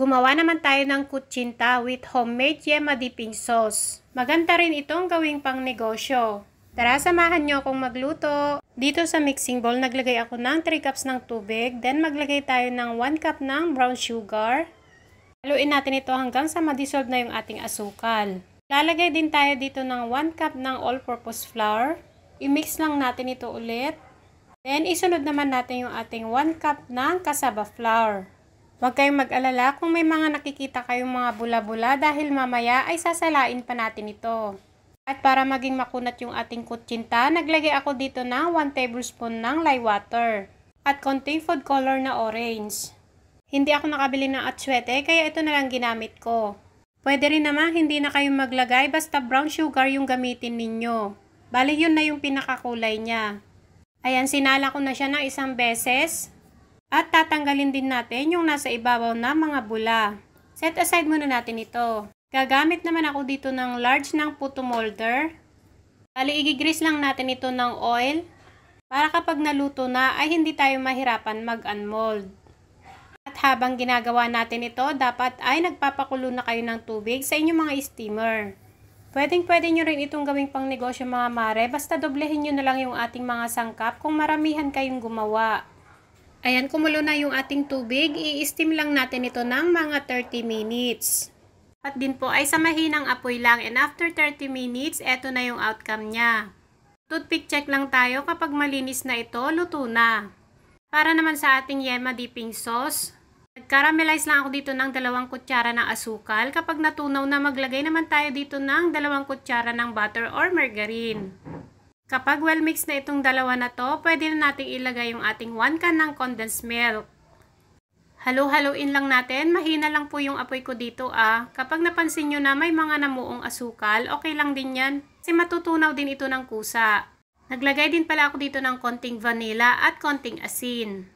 Gumawa naman tayo ng kutsinta with homemade yema dipping sauce. Maganda rin itong gawing pang negosyo. Tara, samahan nyo akong magluto. Dito sa mixing bowl, naglagay ako ng 3 cups ng tubig. Then maglagay tayo ng 1 cup ng brown sugar. Haluin natin ito hanggang sa ma-dissolve na yung ating asukal. Lalagay din tayo dito ng 1 cup ng all-purpose flour. I-mix lang natin ito ulit. Then isunod naman natin yung ating 1 cup ng cassava flour. Huwag kayong mag-alala kung may mga nakikita kayong mga bula-bula dahil mamaya ay sasalain pa natin ito. At para maging makunat yung ating kutsinta, naglagay ako dito ng 1 tablespoon ng lye water at konting food color na orange. Hindi ako nakabili ng atsuete kaya ito na lang ginamit ko. Pwede rin naman hindi na kayong maglagay basta brown sugar yung gamitin ninyo. Bali yun na yung pinakakulay niya. Ayan, sinala ko na siya ng isang beses. At tatanggalin din natin yung nasa ibabaw na mga bula. Set aside muna natin ito. Gagamit naman ako dito ng large ng puto molder. Bali, igigrease lang natin ito ng oil para kapag naluto na ay hindi tayo mahirapan mag-unmold. At habang ginagawa natin ito, dapat ay nagpapakulo na kayo ng tubig sa inyong mga steamer. Pwedeng-pwede nyo rin itong gawing pang negosyo mga mare, basta doblehin nyo na lang yung ating mga sangkap kung maramihan kayong gumawa. Ayan, kumulo na yung ating tubig. I-steam lang natin ito ng mga 30 minutes. At din po ay sa mahinang apoy lang. And after 30 minutes, eto na yung outcome niya. Toothpick check lang tayo kapag malinis na ito, luto na. Para naman sa ating yema dipping sauce, nag-caramelize lang ako dito ng 2 kutsara ng asukal. Kapag natunaw na, maglagay naman tayo dito ng 2 kutsara ng butter or margarine. Kapag well mixed na itong dalawa na to, pwede na natin ilagay yung ating 1 can ng condensed milk. Halo-haloin lang natin, mahina lang po yung apoy ko dito Kapag napansin nyo na may mga namuong asukal, okay lang din yan. Kasi matutunaw din ito ng kusa. Naglagay din pala ako dito ng konting vanilla at konting asin.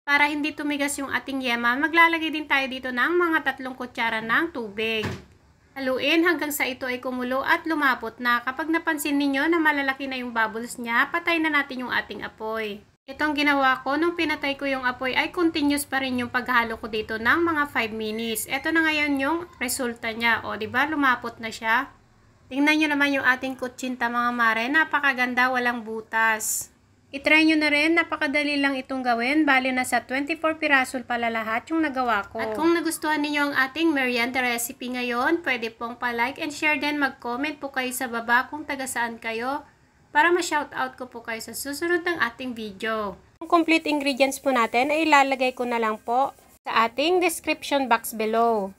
Para hindi tumigas yung ating yema, maglalagay din tayo dito ng mga 3 kutsara ng tubig. Haluin hanggang sa ito ay kumulo at lumapot na. Kapag napansin ninyo na malalaki na yung bubbles niya, patay na natin yung ating apoy. Itong ginawa ko, nung pinatay ko yung apoy ay continuous pa rin yung paghalo ko dito ng mga 5 minutes. Ito na ngayon yung resulta niya. O, diba? Lumapot na siya. Tingnan nyo naman yung ating kutsinta mga mare. Napakaganda, walang butas. I-try nyo na rin, napakadali lang itong gawin. Bali na sa 24 pirasol pala lahat yung nagawa ko. At kung nagustuhan niyo ang ating merienda recipe ngayon, pwede pong pa-like and share din. Mag-comment po kayo sa baba kung taga saan kayo para ma-shoutout ko po kayo sa susunod ng ating video. Ang complete ingredients po natin ay ilalagay ko na lang po sa ating description box below.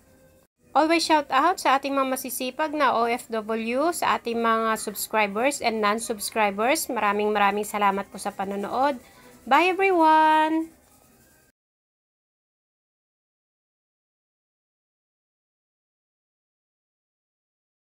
Always shout out sa ating mga masisipag na OFW, sa ating mga subscribers and non-subscribers. Maraming salamat po sa panonood. Bye everyone!